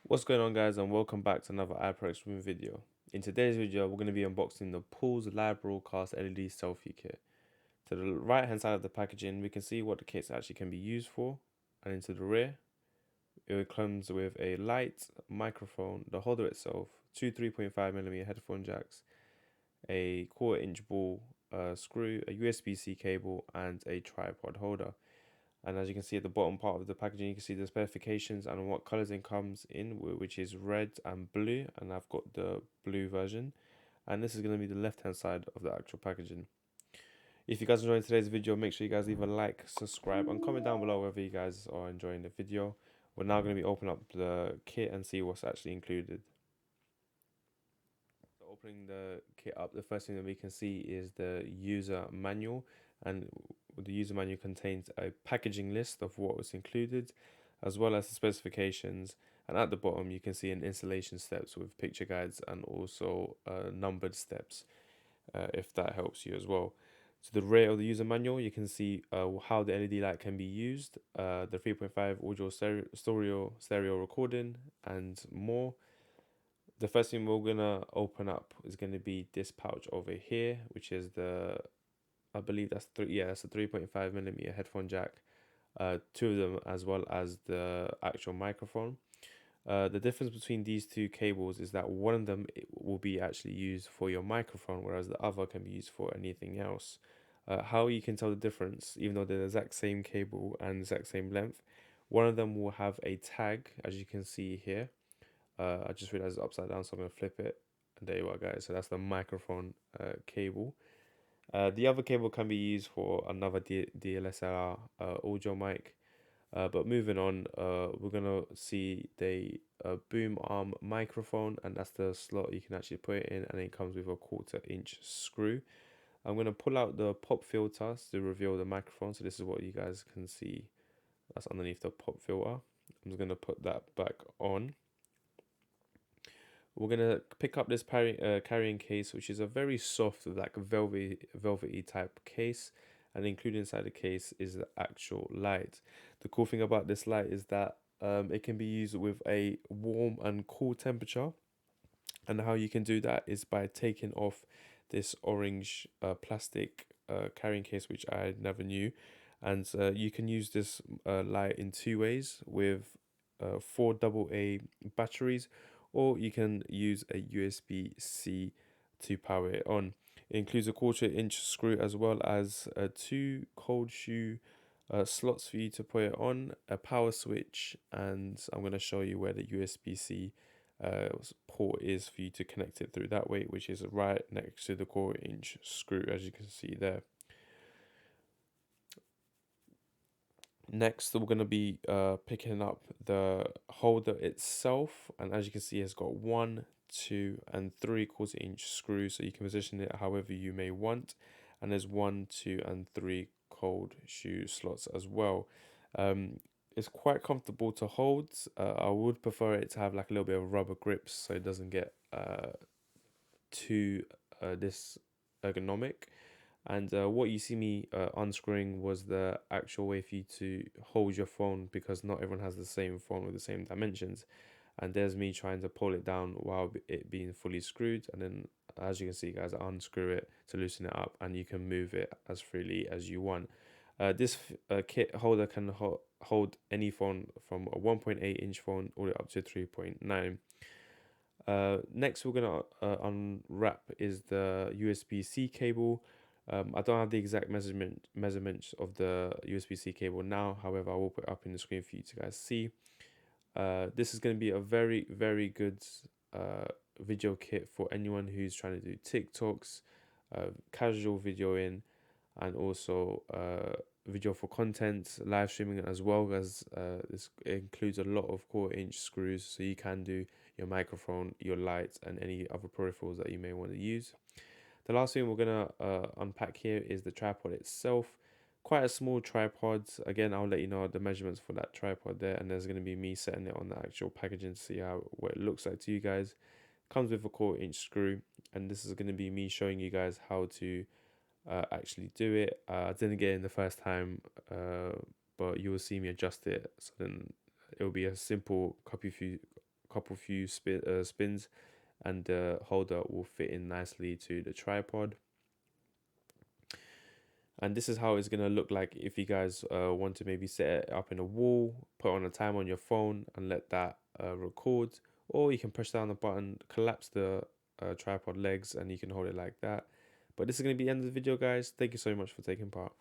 What's going on, guys, and welcome back to another iProx Room video. In today's video we're going to be unboxing the puluz live broadcast LED selfie kit. To the right hand side of the packaging we can see what the kits actually can be used for, and into the rear it comes with a light, microphone, the holder itself, two 3.5mm headphone jacks, a 1/4 inch ball screw, a USB-C cable, and a tripod holder. And as you can see at the bottom part of the packaging, you can see the specifications and what colors it comes in, which is red and blue, and I've got the blue version. And this is going to be the left hand side of the actual packaging. If you guys are enjoying today's video, make sure you guys leave a like, subscribe, and comment down below whether you guys are enjoying the video. We're now going to be opening up the kit and see what's actually included. So opening the kit up, the first thing that we can see is the user manual, and the user manual contains a packaging list of what was included, as well as the specifications. And at the bottom you can see an installation steps with picture guides and also numbered steps, if that helps you as well. To the rear of the user manual you can see how the LED light can be used, the 3.5 audio stereo recording, and more. The first thing we're gonna open up is gonna be this pouch over here, which is the, I believe that's that's a 3.5mm headphone jack, two of them, as well as the actual microphone. The difference between these two cables is that one of them will be actually used for your microphone, whereas the other can be used for anything else. How you can tell the difference, even though they're the exact same cable and exact same length, one of them will have a tag, as you can see here. I just realized it's upside down, so I'm gonna flip it. And there you are, guys. So that's the microphone cable. The other cable can be used for another DLSR audio mic. But moving on, we're gonna see the boom arm microphone, and that's the slot you can actually put it in, and it comes with a 1/4 inch screw. I'm gonna pull out the pop filter to reveal the microphone. So this is what you guys can see. That's underneath the pop filter. I'm just gonna put that back on. We're gonna pick up this carrying case, which is a very soft, like velvety type case, and included inside the case is the actual light. The cool thing about this light is that it can be used with a warm and cool temperature, and how you can do that is by taking off this orange plastic carrying case, which I never knew, and you can use this light in two ways, with 4 AA batteries, or you can use a USB-C to power it on. It includes a 1/4 inch screw, as well as two cold shoe slots for you to put it on, a power switch, and I'm going to show you where the USB-C port is for you to connect it through that way, which is right next to the 1/4 inch screw, as you can see there. Next, we're going to be picking up the holder itself, and as you can see, it's got 1, 2, and 3/4 inch screws, so you can position it however you may want. And there's 1, 2, and 3 cold shoe slots as well. It's quite comfortable to hold. I would prefer it to have like a little bit of rubber grips, so it doesn't get too this ergonomic. And what you see me unscrewing was the actual way for you to hold your phone, because not everyone has the same phone with the same dimensions. And there's me trying to pull it down while it being fully screwed, and then as you can see, guys, I unscrew it to loosen it up, and you can move it as freely as you want. This kit holder can hold any phone from a 1.8 inch phone all the way up to 3.9. Next, we're gonna unwrap is the USB-C cable. I don't have the exact measurements of the USB-C cable now. However, I will put it up in the screen for you to guys see. This is going to be a very good video kit for anyone who's trying to do TikToks, casual videoing, and also video for content, live streaming, as well as this includes a lot of 1/4 inch screws, so you can do your microphone, your lights, and any other peripherals that you may want to use. The last thing we're gonna unpack here is the tripod itself. Quite a small tripod. Again, I'll let you know the measurements for that tripod there, and there's gonna be me setting it on the actual packaging to see what it looks like to you guys. Comes with a 1/4 inch screw, and this is gonna be me showing you guys how to actually do it. I didn't get in the first time, but you will see me adjust it. So then it will be a simple couple few spins, and the holder will fit in nicely to the tripod. And this is how it's going to look like if you guys want to maybe set it up in a wall, put on a time on your phone and let that record. Or you can push down the button, collapse the tripod legs, and you can hold it like that. But this is going to be the end of the video, guys. Thank you so much for taking part.